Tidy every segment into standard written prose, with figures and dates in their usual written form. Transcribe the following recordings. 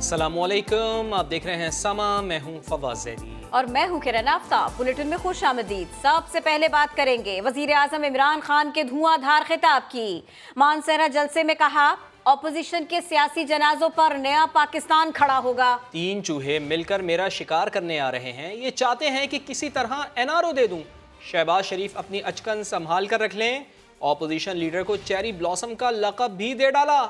अस्सलामुअलैकुम, आप देख रहे हैं समा। मैं हूं फवाद ज़ैदी और मैं हूं किरण आफ्ताब। बुलेटिन में खुश आमदीद। सबसे पहले बात करेंगे वजीर आजम इमरान खान के धुआंधार खिताब की। मानसहरा जलसे में कहा, ऑपोजिशन के सियासी जनाजों पर नया पाकिस्तान खड़ा होगा। 3 चूहे मिलकर मेरा शिकार करने आ रहे हैं। ये चाहते हैं कि किसी तरह NRO दे दूं। शहबाज शरीफ अपनी अचकन संभाल कर रख लें। ऑपोजिशन लीडर को चेरी ब्लॉसम का लक़ब भी दे डाला।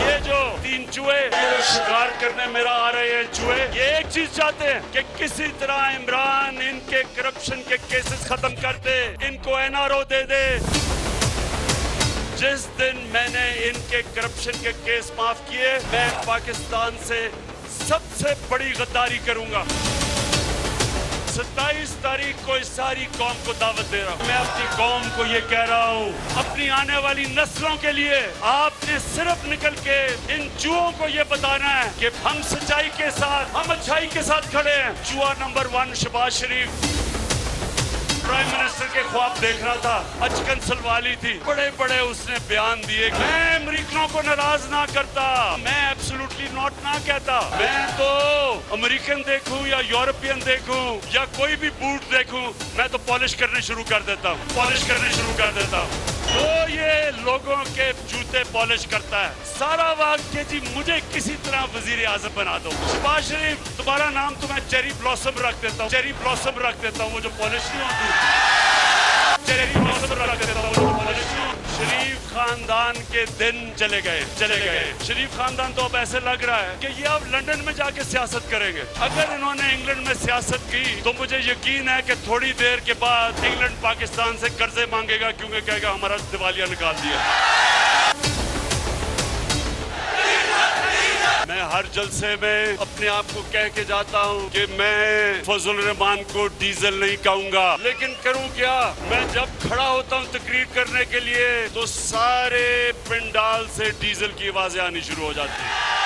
ये जो 3 चूहे शिकार करने मेरा आ रहे हैं चूहे, ये एक चीज चाहते हैं कि किसी तरह इमरान इनके करप्शन के केसेस खत्म कर दे, इनको NRO दे दे। जिस दिन मैंने इनके करप्शन के केस माफ किए, मैं पाकिस्तान से सबसे बड़ी गद्दारी करूंगा। 27 तारीख को इस सारी कौम को दावत दे रहा हूँ। मैं अपनी कौम को ये कह रहा हूँ, अपनी आने वाली नस्लों के लिए आपने सिर्फ निकल के इन चूहों को ये बताना है कि हम सच्चाई के साथ, हम अच्छाई के साथ खड़े हैं। चूहा नंबर 1 शहबाज शरीफ प्राइम मिनिस्टर के ख्वाब देख रहा था, अचकन सलवाली थी, बड़े बड़े उसने बयान दिए। मैं अमेरिकनों को नाराज ना करता, मैं एब्सोल्युटली नॉट ना कहता। मैं तो अमेरिकन देखूं या यूरोपियन देखूं या कोई भी बूट देखूं, मैं तो पॉलिश करने शुरू कर देता हूं, पॉलिश करने शुरू कर देता हूं। तो ये लोगों के जूते पॉलिश करता है। सारा वक्त के जी मुझे किसी तरह वजीर आजम बना दो। शहबाज शरीफ, तुम्हारा नाम तो मैं चेरी ब्लॉसम रख देता हूँ, चेरी ब्लॉसम रख देता हूँ, वो जो पॉलिश नहीं होती, चेरी ब्लॉसम रख देता हूँ, वो जो पॉलिश नहीं होती। शरीफ खानदान के दिन चले गए। शरीफ खानदान तो अब ऐसे लग रहा है कि ये अब लंदन में जाके सियासत करेंगे। अगर इन्होंने इंग्लैंड में सियासत की तो मुझे यकीन है कि थोड़ी देर के बाद इंग्लैंड पाकिस्तान से कर्जे मांगेगा, क्योंकि कहेगा हमारा दिवालिया निकाल दिया। मैं हर जलसे में अपने आप को कह के जाता हूँ कि मैं फजल रहमान को डीजल नहीं कहूँगा, लेकिन करूँ क्या? मैं जब खड़ा होता हूँ तकरीर करने के लिए तो सारे पंडाल से डीजल की आवाजें आनी शुरू हो जाती हैं।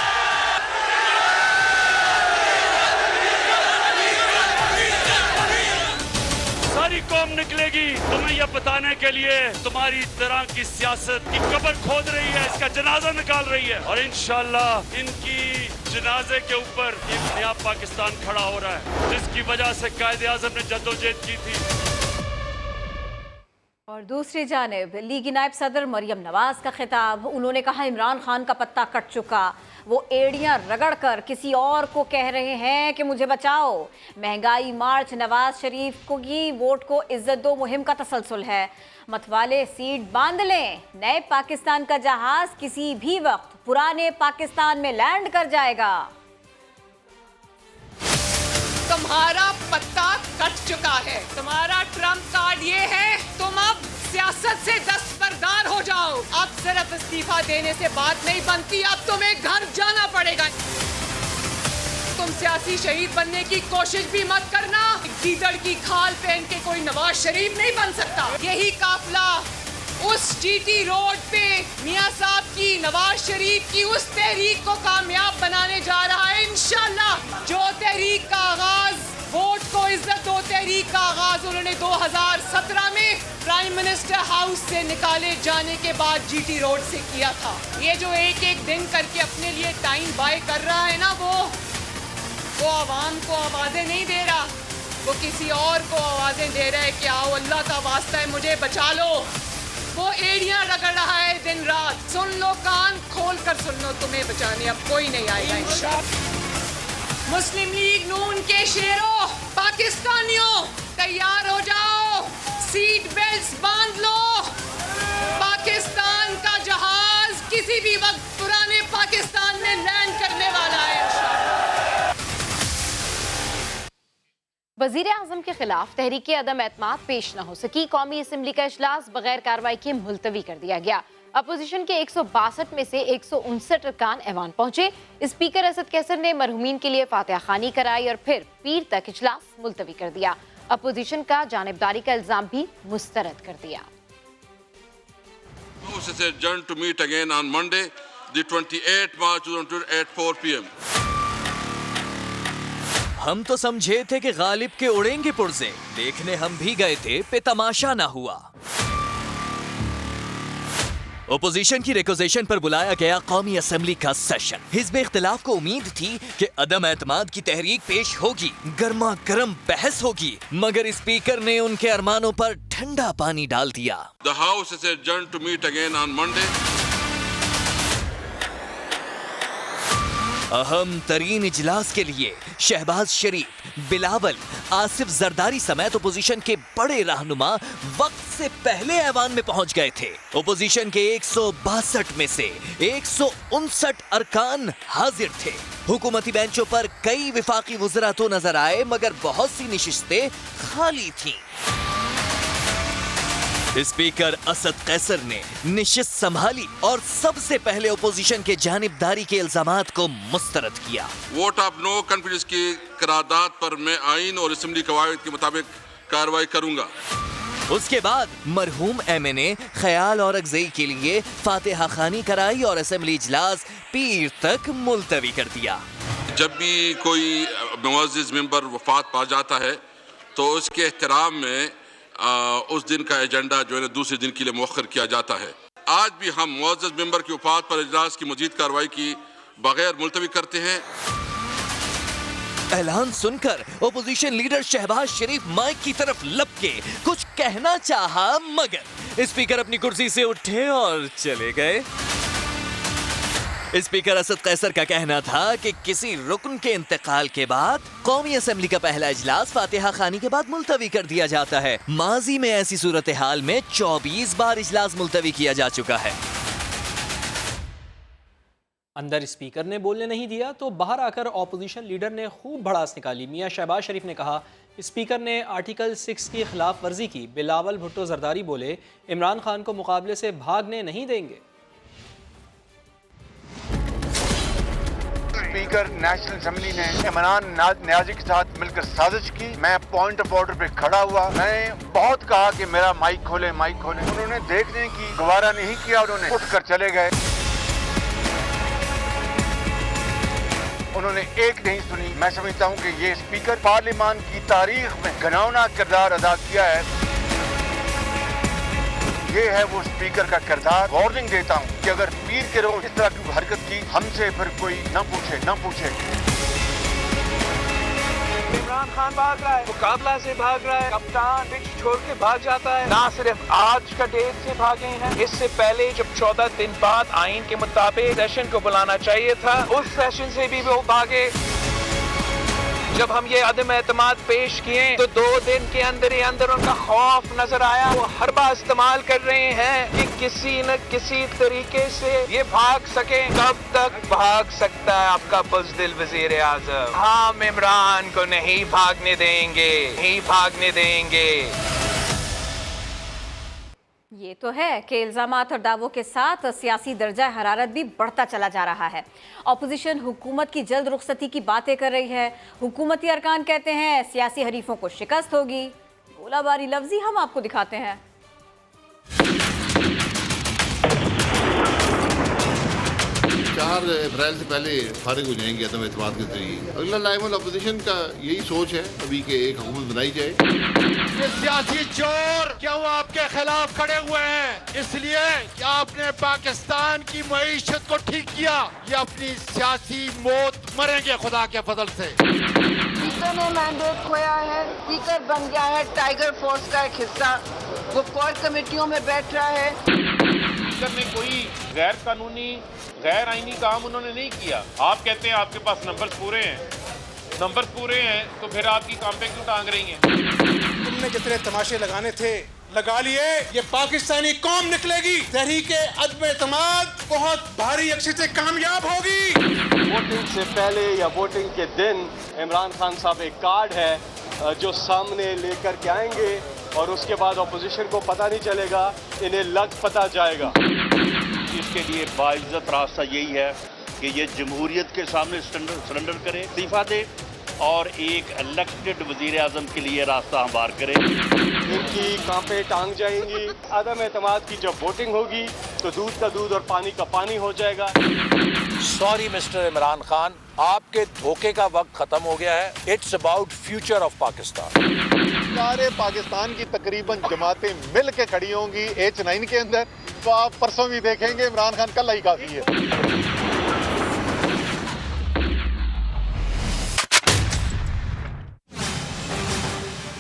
सारी कौम निकलेगी तुम्हें यह बताने के लिए तुम्हारी तरह की सियासत की कब्र खोद रही है, इसका जनाजा निकाल रही है, और इंशाल्लाह इनकी जनाजे के ऊपर एक नया पाकिस्तान खड़ा हो रहा है, जिसकी वजह से कायदे आज़म ने जद्दोजहद की थी। और दूसरी जानिब लीगी नायब सदर मरियम नवाज का खिताब। उन्होंने कहा, इमरान खान का पत्ता कट चुका, वो एड़ियां रगड़ कर किसी और को कह रहे हैं कि मुझे बचाओ। महंगाई मार्च नवाज शरीफ को की वोट को इज्जत दो मुहिम का तसलसल है। मतवाले सीट बांध लें, नए पाकिस्तान का जहाज किसी भी वक्त पुराने पाकिस्तान में लैंड कर जाएगा। तुम्हारा पत्ता कट चुका है, तुम्हारा ट्रम्प कार्ड ये है, तुम अब सियासत से दस्तबरदार हो जाओ। अब सिर्फ इस्तीफा देने से बात नहीं बनती, अब तुम्हें घर जाना पड़ेगा। तुम सियासी शहीद बनने की कोशिश भी मत करना। गीदड़ की खाल पहन के कोई नवाज शरीफ नहीं बन सकता। यही काफिला उस GT रोड पे मियां साहब की, नवाज शरीफ की उस तहरीक को कामयाब बनाने जा रहा है इंशाल्लाह। जो तहरीक का आगाज वोट को इज्जत दो तहरीक का आगाज उन्होंने 2017 में प्राइम मिनिस्टर हाउस से निकाले जाने के बाद GT रोड से किया था। ये जो एक एक दिन करके अपने लिए टाइम बाय कर रहा है ना, वो आवाम को आवाजें नहीं दे रहा, वो किसी और को आवाजें दे रहा है कि आओ अल्लाह का वास्ता है मुझे बचा लो। वो एड़ियां रगड़ रहा है दिन रात। सुन लो, कान खोल कर सुन लो, तुम्हें बचाने अब कोई नहीं आएगा इंशाअल्लाह। मुस्लिम लीग नून के शेरों, पाकिस्तानियों तैयार हो जाओ, सीट बेल्ट्स बांध लो। पाकिस्तान का जहाज किसी भी वक्त पुराने पाकिस्तान में लैंड करने वाला है इंशाअल्लाह। वजीर आजम के खिलाफ तहरीक अदम एतमाद पेश न हो सकी। कौमी असम्बली का इजलास बगैर कार्रवाई के मुलतवी कर दिया गया। अपोजिशन के 162 में से 159 अरकान ऐवान पहुंचे। स्पीकर असद कैसर ने मरहूमीन के लिए फातिहा खानी कराई और फिर पीर तक इजलास मुलतवी कर दिया। अपोजिशन का जानिबदारी का इल्जाम भी मुस्तरद कर दिया। to meet again on Monday, the 28th March 2022 at 4 p.m. हम तो समझे थे कि गालिब के उड़ेंगे पुर्जे, देखने हम भी गए थे पे तमाशा ना हुआ। ओपोजिशन की रिक्वेजिशन पर बुलाया गया कौमी असेंबली का सेशन। हिज़्ब इख्तिलाफ को उम्मीद थी कि अदम एतमाद की तहरीक पेश होगी, गर्मा गर्म बहस होगी, मगर स्पीकर ने उनके अरमानों पर ठंडा पानी डाल दिया। The House is adjourned to meet again on Monday. अहम तरीन इजलास के लिए शहबाज शरीफ, बिलावल, आसिफ जरदारी समेत ओपोजिशन के बड़े रहनुमा वक्त से पहले ऐवान में पहुंच गए थे। ओपोजिशन के 162 में से 159 अरकान हाजिर थे। हुकूमती बेंचों पर कई विफाकी वुज़रा तो नजर आए, मगर बहुत सी निशिस्तें खाली थीं। स्पीकर असद कैसर ने निशिस्त संभाली और सबसे पहले ओपोजिशन के जानिबदारी के इल्जामात को मुस्तरद किया। वोट ऑफ नो कॉन्फिडेंस की करारदाद पर मैं आइन और असेंबली कवायद के मुताबिक कार्रवाई करूंगा। उसके बाद मरहूम एमएनए ख्याल और अगज़ई के लिए फातिहा खानी कराई और असेंबली इजलास पीर तक मुलतवी कर दिया। जब भी कोई मुअज़्ज़िज़ मेंबर वफात पा जाता है तो उसके एहतराम में उस दिन का एजेंडा जो है ना दूसरे दिन के लिए मुअख्खर किया जाता है। आज भी हम मुअज़्ज़िज़ मेंबर की वफात पर इजलास की मज़ीद कार्रवाई की बगैर मुलतवी करते हैं। ऐलान सुनकर ओपोजिशन लीडर शहबाज शरीफ माइक की तरफ लपके कुछ कहना चाहा, मगर स्पीकर अपनी कुर्सी से उठे और चले गए। स्पीकर असद कैसर का कहना था कि किसी रुकन के इंतकाल के बाद कौमी असेंबली का पहला इजलास फातिहा खानी के बाद मुलतवी कर दिया जाता है। माजी में ऐसी सूरत हाल में 24 बार इजलास मुलतवी किया जा चुका है। अंदर स्पीकर ने बोलने नहीं दिया तो बाहर आकर ऑपोजिशन लीडर ने खूब भड़ास निकाली। मियां शहबाज शरीफ ने कहा स्पीकर ने आर्टिकल 6 की खिलाफ वर्जी की। बिलावल भुट्टो जरदारी बोले इमरान खान को मुकाबले से भागने नहीं देंगे। स्पीकर नेशनल असेंबली ने इमरान नियाजी के साथ मिलकर साजिश की। मैं पॉइंट ऑफ ऑर्डर पे खड़ा हुआ। मैंने बहुत कहा कि मेरा माइक खोले, माइक खोले। उन्होंने देखने की गवारा नहीं किया, उन्होंने उठकर चले गए। उन्होंने एक नहीं सुनी। मैं समझता हूं कि ये स्पीकर पार्लियामान की तारीख में घिनौना किरदार अदा किया है। ये है वो स्पीकर का किरदार। वार्निंग देता हूं कि अगर पीर के रोज इस तरह की हरकत की हमसे फिर कोई न पूछे। इमरान खान भाग रहा है, मुकाबला से भाग रहा है, कप्तान पिच छोड़ के भाग जाता है। ना सिर्फ आज का डेट से भागे हैं, इससे पहले जब 14 दिन बाद आइन के मुताबिक सेशन को बुलाना चाहिए था, उस सेशन से भी वो भागे। जब हम ये अदम एतमाद पेश किए तो 2 दिन के अंदर ही अंदर उनका खौफ नजर आया। वो हर बार इस्तेमाल कर रहे हैं कि किसी न किसी तरीके से ये भाग सके। कब तक भाग सकता है आपका बुज़दिल वजीर आज़म? हम इमरान को नहीं भागने देंगे। ये तो है कि इल्ज़ामात और दावों के साथ सियासी दर्जा हरारत भी बढ़ता चला जा रहा है। ऑपोजिशन हुकूमत की जल्द रुखसती की बातें कर रही है। हुकूमती अरकान कहते हैं सियासी हरीफों को शिकस्त होगी। गोलाबारी लफ्जी हम आपको दिखाते हैं। 4 अप्रैल से पहले फारिग हो जाएंगे अदम एतमाद के जरिए। अगला लाइमल अपोजिशन का यही सोच है अभी कि एक हुकूमत बनाई जाए। ये सियासी चोर क्यों आपके खिलाफ खड़े हुए हैं? इसलिए कि आपने पाकिस्तान की मईशत को ठीक किया। ये अपनी सियासी मौत मरेंगे खुदा के फजल से। स्पीकर ने मैंडेट खोया है। स्पीकर बन गया है टाइगर फोर्स का एक हिस्सा। वो कोर कमेटियों में बैठ रहा है। स्पीकर ने कोई गैर कानूनी गैर आईनी काम उन्होंने नहीं किया। आप कहते हैं आपके पास नंबर्स पूरे हैं तो फिर आपकी काम पे क्यों टांग रही हैं? तुमने जितने तमाशे लगाने थे लगा लिए। ये पाकिस्तानी कौम निकलेगी। तहरीके अदम एतमाद बहुत भारी अक्षर से कामयाब होगी। वोटिंग से पहले या वोटिंग के दिन इमरान खान साहब एक कार्ड है जो सामने लेकर के आएंगे और उसके बाद अपोजिशन को पता नहीं चलेगा, इन्हें लग पता जाएगा। इसके लिए बाइज्जत रास्ता यही है कि ये जमहूरियत के सामने सरेंडर करे, इस्तीफा दे और एक इलेक्टेड वजीर आजम के लिए रास्ता हमवार करे। इनकी कांपे टांग जाएंगी। अदम एतमाद की जब वोटिंग होगी तो दूध का दूध और पानी का पानी हो जाएगा। सॉरी मिस्टर इमरान खान, आपके धोखे का वक्त खत्म हो गया है। It's about future of Pakistan. सारे पाकिस्तान की तकरीबन जमातें मिल के खड़ी होंगी H9 के अंदर तो आप परसों भी देखेंगे इमरान खान कल ही काफी है।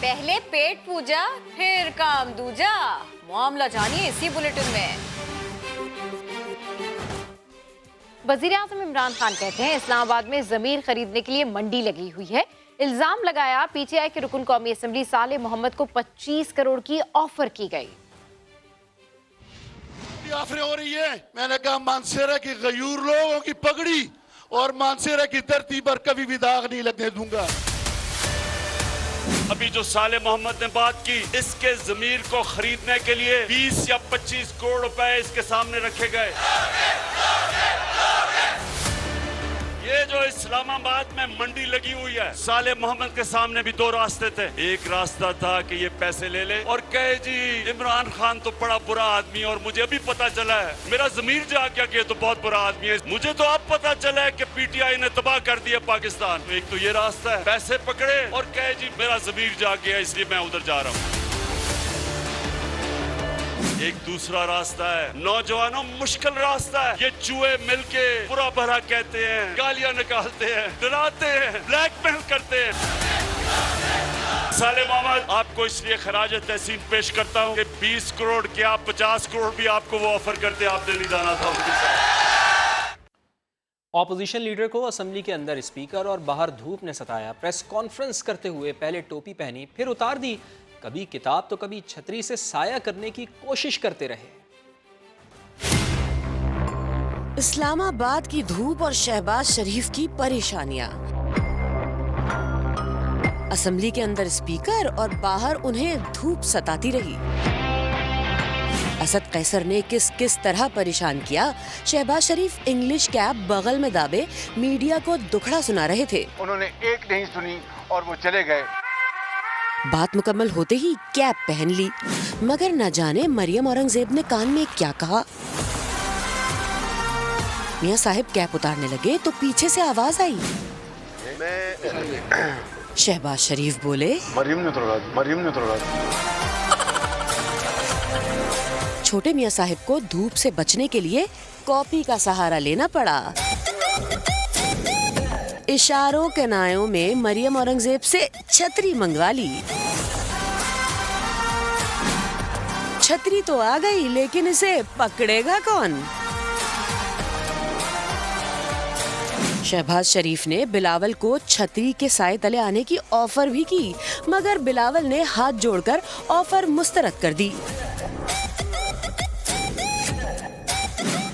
पहले पेट पूजा फिर काम दूजा, मामला जानिए इसी बुलेटिन में। वज़ीर-ए-आज़म इमरान खान कहते हैं इस्लामाबाद में जमीन खरीदने के लिए मंडी लगी हुई है। इल्जाम लगाया पीटीआई के रुकन कौमी असम्बली साले मोहम्मद को 25 करोड़ की ऑफर की गई। ऑफर हो रही है, मैंने कहा मानसेरा की गयूर लोगों की पगड़ी और मानसेरा की धरती पर कभी भी दाग नहीं लगने दूंगा। अभी जो साले मोहम्मद ने बात की, इसके जमीर को खरीदने के लिए 20 या 25 करोड़ रुपए इसके सामने रखे गए। ये जो इस्लामाबाद में मंडी लगी हुई है, साले मोहम्मद के सामने भी दो रास्ते थे। एक रास्ता था कि ये पैसे ले ले और कहे जी इमरान खान तो बड़ा बुरा आदमी है और मुझे अभी पता चला है, मेरा जमीर जा क्या कि ये तो बहुत बुरा आदमी है, मुझे तो अब पता चला है कि पीटीआई ने तबाह कर दिया पाकिस्तान। एक तो ये रास्ता है, पैसे पकड़े और कहे जी मेरा जमीर जा गया इसलिए मैं उधर जा रहा हूँ। एक दूसरा रास्ता है, नौजवानों मुश्किल रास्ता है, ये चूहे मिलके बुरा भला कहते हैं, गालियां निकालते हैं, डराते हैं, ब्लैकमेल करते हैं। साले मोहम्मद आपको इसलिए खराज तहसीन पेश करता हूँ कि 20 करोड़ क्या 50 करोड़ भी आपको वो ऑफर करते, आपने नहीं जाना था उनके साथ। ऑपोजिशन लीडर को असेंबली के अंदर स्पीकर और बाहर धूप ने सताया। प्रेस कॉन्फ्रेंस करते हुए पहले टोपी पहनी फिर उतार दी, कभी किताब तो कभी छतरी से साया करने की कोशिश करते रहे। इस्लामाबाद की धूप और शहबाज शरीफ की परेशानियां। असेंबली के अंदर स्पीकर और बाहर उन्हें धूप सताती रही। असद कैसर ने किस किस तरह परेशान किया, शहबाज शरीफ इंग्लिश कैप बगल में दाबे मीडिया को दुखड़ा सुना रहे थे। उन्होंने एक नहीं सुनी और वो चले गए। बात मुकम्मल होते ही कैप पहन ली, मगर न जाने मरियम औरंगजेब ने कान में क्या कहा। मियां साहिब कैप उतारने लगे तो पीछे से आवाज आई। शहबाज शरीफ बोले, मरियम ने तोड़ा। छोटे मियां साहिब को धूप से बचने के लिए कॉपी का सहारा लेना पड़ा। इशारों के नायों में मरियम औरंगजेब से छतरी मंगवा ली। छतरी तो आ गई, लेकिन इसे पकड़ेगा कौन? शहबाज शरीफ ने बिलावल को छतरी के साए तले आने की ऑफर भी की, मगर बिलावल ने हाथ जोड़कर ऑफर मुस्तरद कर दी।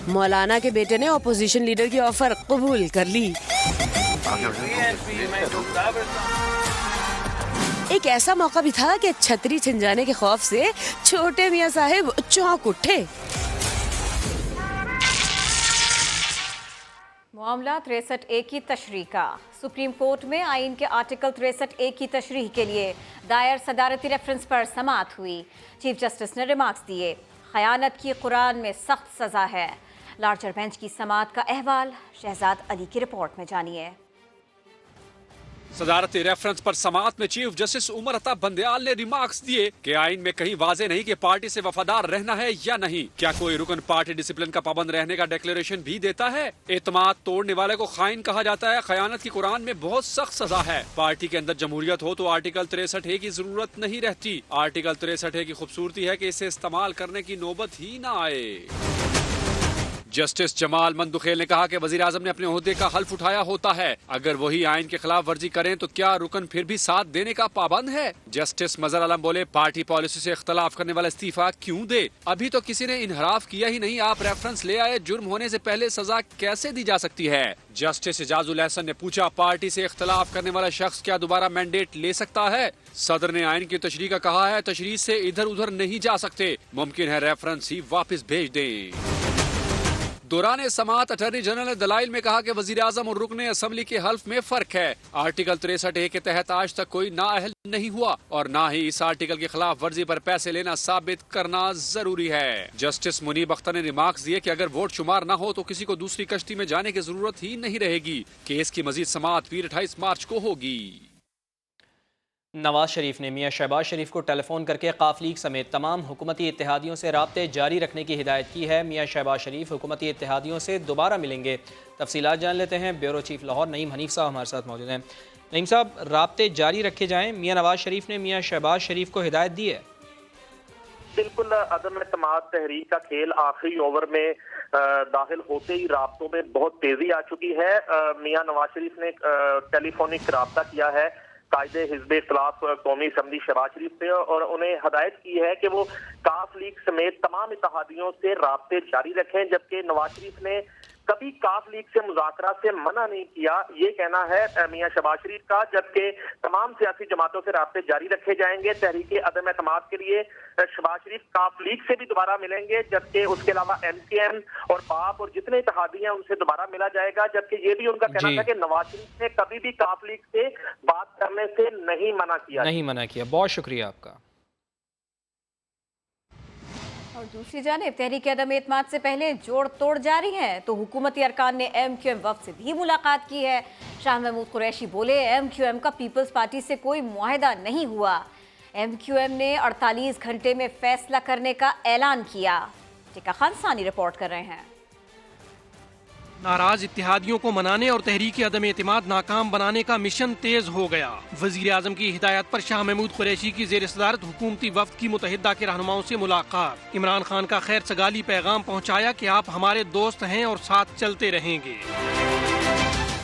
मौलाना के बेटे ने ऑपोजिशन लीडर की ऑफर कबूल कर ली। एक ऐसा मौका भी था कि छतरी छिन जाने के खौफ से छोटे मियां साहिब चौंक उठे। मामला 63A की तशरीह का। सुप्रीम कोर्ट में आइन के आर्टिकल 63A की तशरीह के लिए दायर सदारती रेफरेंस पर समाअत हुई। चीफ जस्टिस ने रिमार्क्स दिए, खयानत की कुरान में सख्त सजा है। लार्जर बेंच की समाअत का अहवाल शहजाद अली की रिपोर्ट में जानिए। सदारती रेफरेंस पर समाअत में चीफ जस्टिस उमर अता बंदयाल ने रिमार्क्स दिए कि आइन में कहीं वाजे नहीं कि पार्टी से वफादार रहना है या नहीं। क्या कोई रुकन पार्टी डिसिप्लिन का पाबंद रहने का डिक्लेरेशन भी देता है? एतमाद तोड़ने वाले को खाइन कहा जाता है। खयानत की कुरान में बहुत सख्त सजा है। पार्टी के अंदर जमहूरियत हो तो आर्टिकल 63A की जरूरत नहीं रहती। आर्टिकल 63A की खूबसूरती है कि इसे इस्तेमाल करने की नौबत ही न आए। जस्टिस जमाल मंदुखेल ने कहा कि वजीर आजम ने अपने ओहदे का हल्फ उठाया होता है। अगर वही आइन के खिलाफ वर्जी करें तो क्या रुकन फिर भी साथ देने का पाबंद है? जस्टिस मजहर आलम बोले, पार्टी पॉलिसी से इख्तलाफ करने वाला इस्तीफा क्यों दे? अभी तो किसी ने इनहराफ किया ही नहीं, आप रेफरेंस ले आए। जुर्म होने से पहले सजा कैसे दी जा सकती है? जस्टिस इजाजुल एहसन ने पूछा, पार्टी से इख्तलाफ करने वाला शख्स क्या दोबारा मैंडेट ले सकता है? सदर ने आइन की तशरीह का कहा है, तशरीह से इधर उधर नहीं जा सकते, मुमकिन है रेफरेंस ही वापस भेज दें। दौरान समाअत अटॉर्नी जनरल ने दलाइल में कहा कि वजीर आजम और रुकने असम्बली के हल्फ में फर्क है। आर्टिकल 63A के तहत आज तक कोई नाअहल नहीं हुआ और ना ही इस आर्टिकल की खिलाफ वर्जी पर पैसे लेना साबित करना जरूरी है। जस्टिस मुनीब अख्तर ने रिमार्क्स दिए कि अगर वोट शुमार न हो तो किसी को दूसरी कश्ती में जाने की जरूरत ही नहीं रहेगी। केस की मजीद समाअत फिर 28 मार्च को होगी। नवाज शरीफ ने मियां शहबाज शरीफ को टेलीफोन करके काफ लीग समेत तमाम हुकूमती इत्तेहादियों से राब्ते जारी रखने की हिदायत की है। मियां शहबाज शरीफ हुकूमती इत्तेहादियों से दोबारा मिलेंगे। तफसीलात जान लेते हैं। ब्यूरो चीफ लाहौर नईम हनीफ साहब हमारे साथ मौजूद हैं। नईम साहब, राब्ते जारी रखे जाएँ, मियां नवाज शरीफ ने मियां शहबाज शरीफ को हिदायत दी है। बिल्कुल, अदम एतमाद तहरीक का खेल आखिरी ओवर में दाखिल होते ही राब्तों में बहुत तेजी आ चुकी है। मियां नवाज शरीफ ने टेलीफोनिक राब्ता किया है कायदे हिज़्ब इख्तिलाफ कौमी असम्बली शहबाज शरीफ से और उन्हें हदायत की है कि वो काफ लीग समेत तमाम इत्तेहादियों से राब्ते जारी रखें, जबकि नवाज शरीफ ने कभी काफ लीग से मुज़ाकरा से मना नहीं किया, ये कहना है मियां शहबाज शरीफ का। जबकि तमाम सियासी जमातों से राब्ते जारी रखे जाएंगे। तहरीक अदम एतमाद के लिए शहबाज शरीफ काफ लीग से भी दोबारा मिलेंगे, जबकि उसके अलावा MKM और बाप और जितने इत्तेहादी हैं उनसे दोबारा मिला जाएगा। जबकि ये भी उनका कहना था कि नवाज शरीफ ने कभी भी काफ लीग से बात करने से नहीं मना किया। बहुत शुक्रिया आपका। और दूसरी जानिब तहरीक अदम एतमाद से पहले जोड़ तोड़ जारी है, तो हुकूमती अरकान ने MQM वफ़द से भी मुलाकात की है। शाह महमूद कुरैशी बोले, MQM का पीपल्स पार्टी से कोई मुआहदा नहीं हुआ। MQM ने 48 घंटे में फैसला करने का ऐलान किया। टिका खान सानी रिपोर्ट कर रहे हैं। नाराज इत्तेहादियों को मनाने और तहरीक अदम एतमाद नाकाम बनाने का मिशन तेज हो गया। वजीर आजम की हिदायत पर शाह महमूद कुरैशी की जेर सदारत हुकूमती वफ्द की मुतहिदा के रहनुमाओं से मुलाकात। इमरान खान का खैर सगाली पैगाम पहुँचाया कि आप हमारे दोस्त हैं और साथ चलते रहेंगे।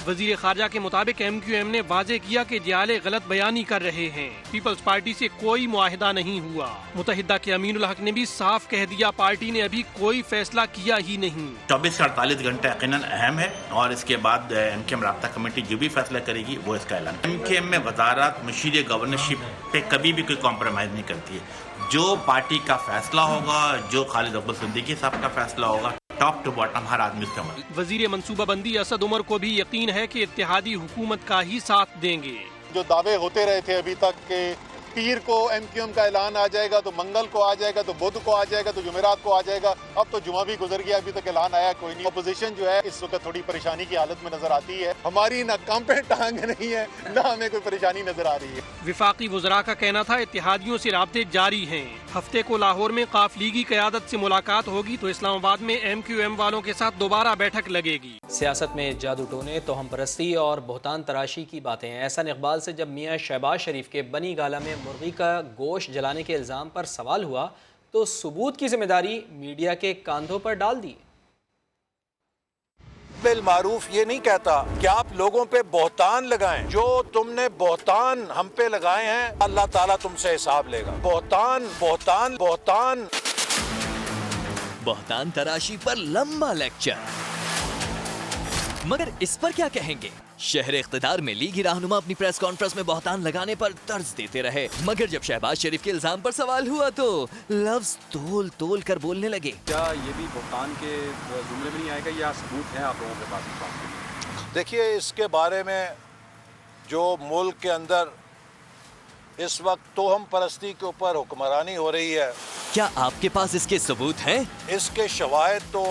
वजीर खारजा के मुताबिक MQM ने वाजे किया कि जियाले गलत बयानी कर रहे हैं। पीपल्स पार्टी से कोई मुआहिदा नहीं हुआ। मुतहिदा के अमीनुल हक ने भी साफ कह दिया, पार्टी ने अभी कोई फैसला किया ही नहीं। 24 से 48 घंटे यकीनन अहम है और इसके बाद MQM राब्ता कमेटी जो भी फैसला करेगी वो इसका ऐलान। MQM में वजारत मशीर गवर्नरशिप पे कभी भी कोई कॉम्प्रोमाइज नहीं करती है। जो पार्टी का फैसला होगा, जो खालिद अब्बास सिद्दीकी साहब का फैसला होगा, टॉप टू बॉटम हर आदमी उसका मत। वजीर मंसूबाबंदी असद उमर को भी यकीन है कि इत्तेहादी हुकूमत का ही साथ देंगे। जो दावे होते रहे थे अभी तक के पीर को MQM का ऐलान आ जाएगा, तो मंगल को आ जाएगा, तो बुध को आ जाएगा, तो जुमेरात को आ जाएगा। अब तो जुमा भी गुजर गया, अभी तक ऐलान आया कोई नहीं। अपोजिशन जो है इस वक्त थोड़ी परेशानी की हालत में नजर आती है। हमारी ना काम पे टांग नहीं है, ना हमें कोई परेशानी नजर आ रही है। विफाकी वज़रा का कहना था इत्तेहादियों से राब्ते जारी हैं। हफ्ते को लाहौर में काफ लीगी क़यादत से मुलाकात होगी, तो इस्लामाबाद में MQM वालों के साथ दोबारा बैठक लगेगी। सियासत में जादू टोने, तोहम परस्ती और बहुतान तराशी की बातें। एहसान इकबाल से जब मियां शहबाज शरीफ के बनी गाला में मुर्गी का गोश्त जलाने के इल्ज़ाम पर सवाल हुआ, तो सबूत की जिम्मेदारी मीडिया के कांधों पर डाल दी। बिल मारूफ ये नहीं कहता कि आप लोगों पे बहुतान लगाएं। जो तुमने बहुतान हम पे लगाए हैं, अल्लाह ताला तुमसे हिसाब लेगा। बहुतान बहुतान बहुतान बहुतान तराशी पर लंबा लेक्चर, मगर इस पर क्या कहेंगे? शहर इख्तिदार में लीगी रहनुमा अपनी प्रेस कॉन्फ्रेंस में बहुतान लगाने पर तर्ज देते रहे, मगर जब शहबाज शरीफ के इल्जाम पर सवाल हुआ तो लफ्ज तोल तोल कर बोलने लगे। क्या ये भी बहुतान के जुमले में नहीं आएगा या सबूत है आप लोगों के पास? देखिए, इसके बारे में जो मुल्क के अंदर इस वक्त तोहम परस्ती के ऊपर हुक्मरानी हो रही है, क्या आपके पास इसके सबूत हैं? इसके शवाहिद तो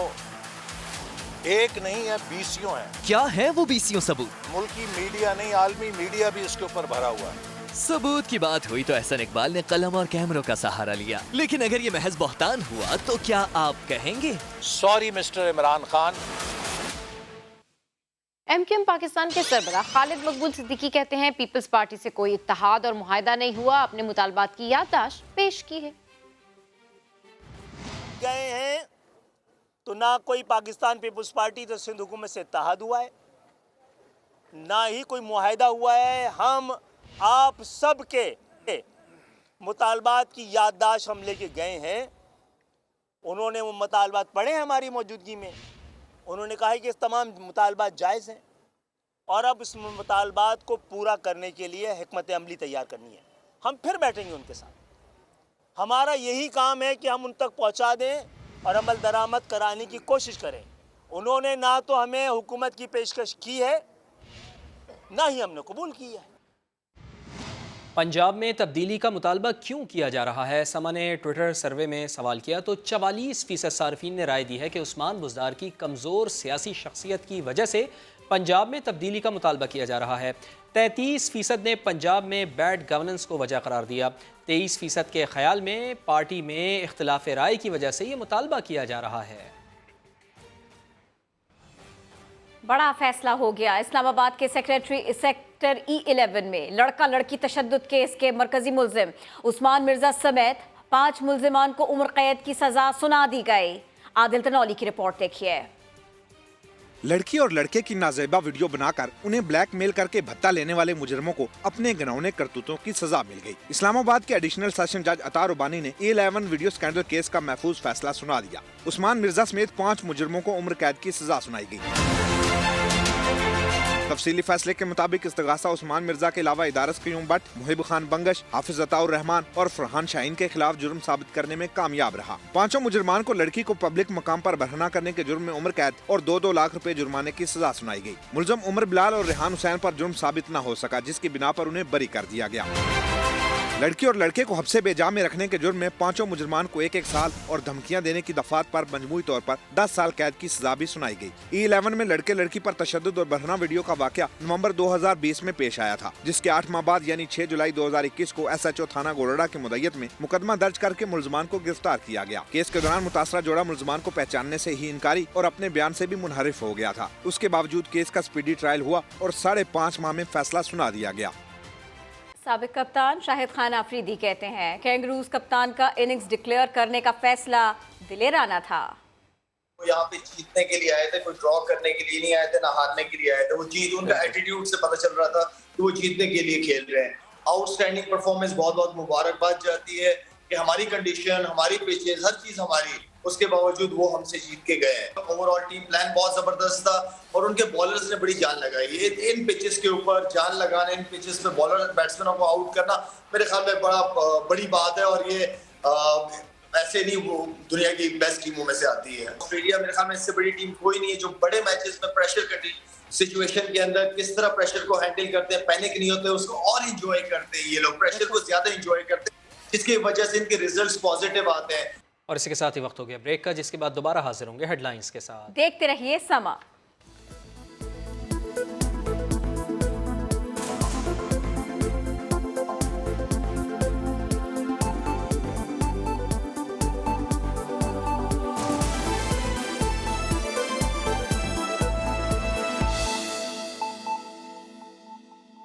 एक नहीं है, 20 हैं। क्या है वो 20 सबूत? मुल्की मीडिया नहीं, आलमी मीडिया भी इसके ऊपर भरा हुआ है। सबूत की बात हुई तो एहसान इकबाल ने कलम और कैमरों का सहारा लिया, लेकिन अगर ये महज बहुतान हुआ तो क्या आप कहेंगे sorry mister Imran Khan? MQM Pakistan के सरबराह खालिद मकबूल सिद्दीकी कहते हैं पीपल्स पार्टी से कोई इत्तेहाद और मुआहिदा नहीं हुआ, अपने मुतालबात की याददाश्त पेश की है। गए हैं तो ना कोई पाकिस्तान पीपल्स पार्टी तो सिंध हुकूमत से इत्तेहाद हुआ है, ना ही कोई मुआहिदा हुआ है। हम आप सब के मुतालबात की याददाश्त हम लेके गए हैं। उन्होंने वो मुतालबात पढ़े हैं हमारी मौजूदगी में। उन्होंने कहा है कि इस तमाम मुतालबात जायज़ हैं और अब इस मुतालबात को पूरा करने के लिए हिकमत अमली तैयार करनी है। हम फिर बैठेंगे उनके साथ। हमारा यही काम है कि हम उन तक पहुँचा दें और अमल दरामद कराने की कोशिश करें। उन्होंने ना तो हमें हुकूमत की पेशकश की है, ना ही हमने कबूल की है। पंजाब में तब्दीली का मुतालबा क्यों किया जा रहा है? समा ने ट्विटर सर्वे में सवाल किया तो 44% सार्फिन ने राय दी है कि उस्मान बुज़दार की कमज़ोर सियासी शख्सियत की वजह से पंजाब में तब्दीली का मुतालबा किया जा रहा है। 33% ने पंजाब में बैड गवर्नेंस को वजह करार दिया। 23% के ख्याल में पार्टी में इख्तिलाफ राय की वजह से ये मुतालबा किया जा रहा है। बड़ा फैसला हो गया। इस्लामाबाद के सेक्टर E11 में लड़का लड़की तशद्दुद केस के मरकजी मुल्जिम उस्मान मिर्जा समेत 5 मुल्जिमान को उम्र कैद की सजा सुना दी गई। आदिल तनौली की रिपोर्ट देखिए। लड़की और लड़के की नाजेबा वीडियो बनाकर उन्हें ब्लैकमेल करके भत्ता लेने वाले मुजरिमों को अपने घिनौने करतूतों की सजा मिल गई। इस्लामाबाद के एडिशनल सेशन जज अतार उबानी ने E11 वीडियो स्कैंडल केस का महफूज फैसला सुना दिया। उस्मान मिर्जा समेत 5 मुजरिमों को उम्र कैद की सजा सुनाई गई। तफसीली फैसले के मुताबिक इस्तगासा उस्मान मिर्जा के अलावा इदारस क़यूम भट्ट, मुहिब खान बंगश, हाफिज अताउर रहमान और फरहान शाहीन के खिलाफ जुर्म साबित करने में कामयाब रहा। 5 मुजरिमान को लड़की को पब्लिक मकाम पर बरहना करने के जुर्म में उम्र कैद और 2-2 लाख रुपए जुर्माने की सजा सुनाई गई। मुलजम उमर बिलाल और रेहान हुसैन पर जुर्म साबित न हो सका, जिसकी बिना पर उन्हें बरी कर दिया गया। लड़की और लड़के को हब्से बेजा में रखने के जुर्म में 5 मुजरिमान को 1-1 साल और धमकियां देने की दफात पर मजमूई तौर पर 10 साल कैद की सजा भी सुनाई गई। E11 में लड़के लड़की पर तशद्दुद और बरहना वीडियो का वाकया नवंबर 2020 में पेश आया था, जिसके 8 माह बाद यानी 6 जुलाई 2021 को SHO थाना गोरडा की मुद्दत में मुकदमा दर्ज करके मुलजमान को गिरफ्तार किया गया। केस के दौरान मुतासरा जोड़ा मुलजमान को पहचानने से ही इनकारी और अपने बयान से भी मुनहरिफ हो गया था। उसके बावजूद केस का स्पीडी ट्रायल हुआ और 5.5 माह में फैसला सुना दिया गया। साबिक कप्तान शाहिद खान आफरीदी कहते हैं कैंगरूज कप्तान का इनिंग्स डिक्लेयर करने का फैसला दिलेराना था। वो यहाँ पे जीतने के लिए आए थे, कोई ड्रॉ करने के लिए नहीं आए थे, ना हारने के लिए आए थे। वो जीत, उनका एटीट्यूड से पता चल रहा था कि वो जीतने के लिए खेल रहे हैं। आउटस्टैंडिंग परफॉर्मेंस, बहुत बहुत मुबारकबाद जाती है कि हमारी कंडीशन, हमारी पिचेस, हर चीज हमारी, उसके बावजूद वो हमसे जीत के गए हैं। ओवरऑल टीम प्लान बहुत जबरदस्त था और उनके बॉलर्स ने बड़ी जान लगाई। इन पिचेस के ऊपर जान लगाना, इन पिचेस पे बॉलर बैट्समैनों को आउट करना मेरे ख्याल में बड़ी बात है और ये ऐसे नहीं वो दुनिया की बेस्ट टीमों में से आती है। ऑस्ट्रेलिया मेरे ख्याल में इससे बड़ी टीम कोई नहीं है जो बड़े मैचेस में प्रेशर सिचुएशन के अंदर किस तरह प्रेशर को हैंडल करते हैं, पैनिक नहीं होते, उसको और इंजॉय करते हैं। ये लोग प्रेशर को ज्यादा इंजॉय करते हैं, जिसकी वजह से इनके रिजल्ट्स पॉजिटिव आते हैं। और इसी के साथ ही वक्त हो गया ब्रेक का, जिसके बाद दोबारा हाजिर होंगे हेडलाइंस के साथ। देखते रहिए समा।